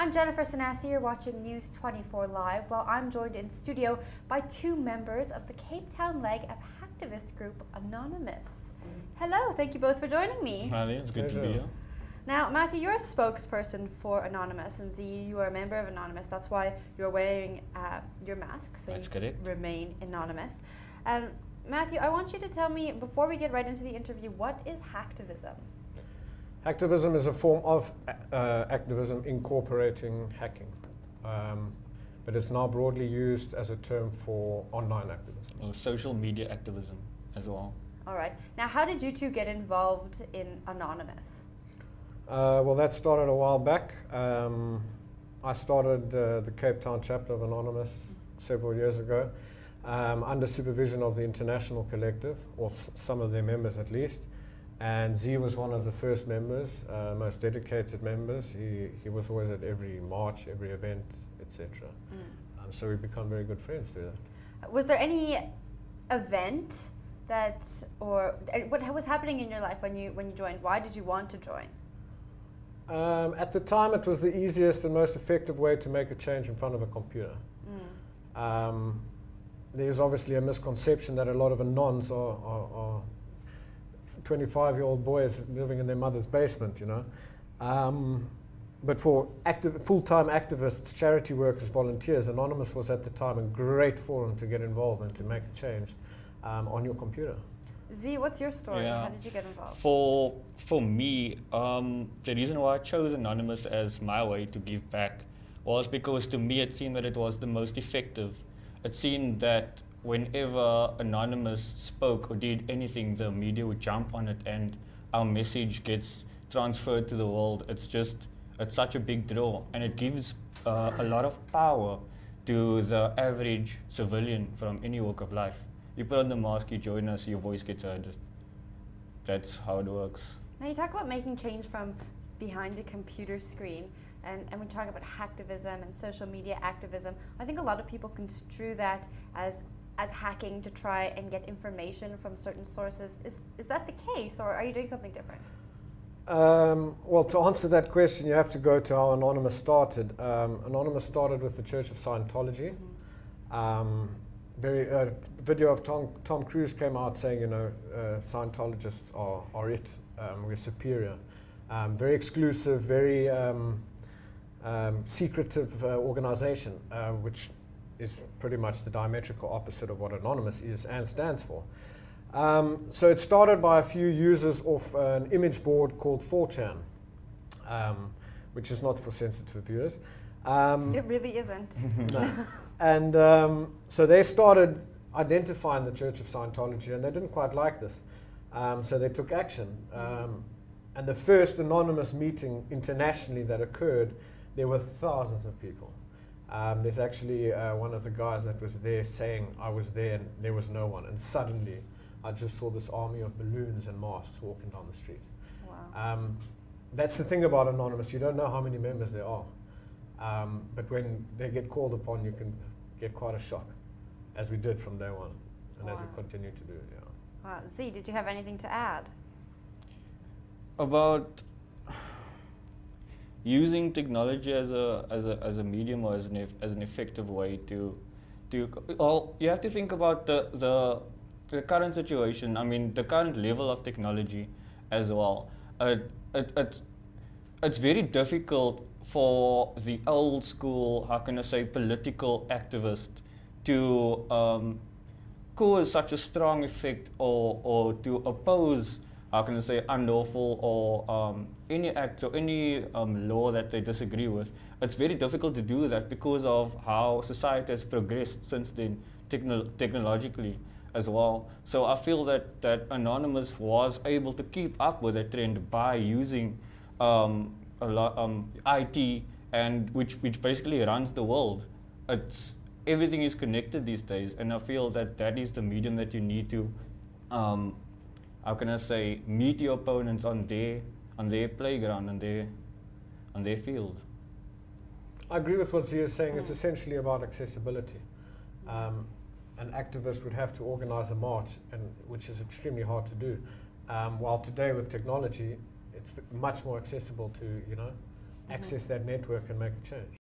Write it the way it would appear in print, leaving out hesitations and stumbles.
I'm Jennifer Sanasi. You're watching News 24 Live. Well, I'm joined in studio by two members of the Cape Town leg of hacktivist group Anonymous. Hello, thank you both for joining me. Hi, it's good to be here. Now, Matthew, you're a spokesperson for Anonymous, and Z, you are a member of Anonymous. That's why you're wearing your mask, so That's you correct. Remain anonymous. Matthew, I want you to tell me, before we get right into the interview, what is hacktivism? Hacktivism is a form of activism incorporating hacking, but it's now broadly used as a term for online activism. Or social media activism as well. All right. Now, how did you two get involved in Anonymous? Well, that started a while back. I started the Cape Town chapter of Anonymous several years ago, under supervision of the International Collective, or some of their members at least. And Z was one of the first members, most dedicated members. He was always at every march, every event, etc. So we become very good friends through that. Was there any event or what was happening in your life when you joined? Why did you want to join? At the time, it was the easiest and most effective way to make a change in front of a computer. There's obviously a misconception that a lot of Anons are 25-year-old boys living in their mother's basement, you know. But for full-time activists, charity workers, volunteers, Anonymous was at the time a great forum to get involved and to make a change on your computer. Z, what's your story? Yeah. How did you get involved? For me, the reason why I chose Anonymous as my way to give back was because to me it seemed that it was the most effective. It seemed that whenever Anonymous spoke or did anything, the media would jump on it and our message gets transferred to the world. It's such a big draw, and it gives a lot of power to the average civilian from any walk of life. You put on the mask, you join us, your voice gets heard. That's how it works. Now, you talk about making change from behind a computer screen, and we talk about hacktivism and social media activism. I think a lot of people construe that as hacking to try and get information from certain sources. Is that the case, or are you doing something different? Well, to answer that question, you have to go to how Anonymous started. Anonymous started with the Church of Scientology. Video of Tom Cruise came out saying, you know, Scientologists are it. We're superior. Very exclusive, very secretive organization, which is pretty much the diametrical opposite of what Anonymous is and stands for. So it started by a few users of an image board called 4chan, which is not for sensitive viewers. It really isn't. No. And so they started identifying the Church of Scientology, and they didn't quite like this. So they took action. And the first Anonymous meeting internationally that occurred, there were thousands of people. There's actually one of the guys that was there saying, I was there and there was no one. And suddenly, I just saw this army of balloons and masks walking down the street. Wow. That's the thing about Anonymous. You don't know how many members there are. But when they get called upon, you can get quite a shock, as we did from day one, and as we continue to do. Yeah. Z, did you have anything to add? About using technology as a medium or as an effective way to well, you have to think about the current situation. I mean, the current level of technology as well. It's very difficult for the old school, how can I say, political activist to cause such a strong effect or to oppose, how can I say, unlawful or any act or any law that they disagree with. It's very difficult to do that because of how society has progressed since then, technologically as well. So I feel that Anonymous was able to keep up with that trend by using a lot IT, and which basically runs the world. Everything is connected these days, and I feel that is the medium that you need to how can I say, meet your opponents on their playground, on their field. I agree with what Zia is saying. It's essentially about accessibility. An activist would have to organize a march, which is extremely hard to do. While today with technology, it's much more accessible to, you know, access that network and make a change.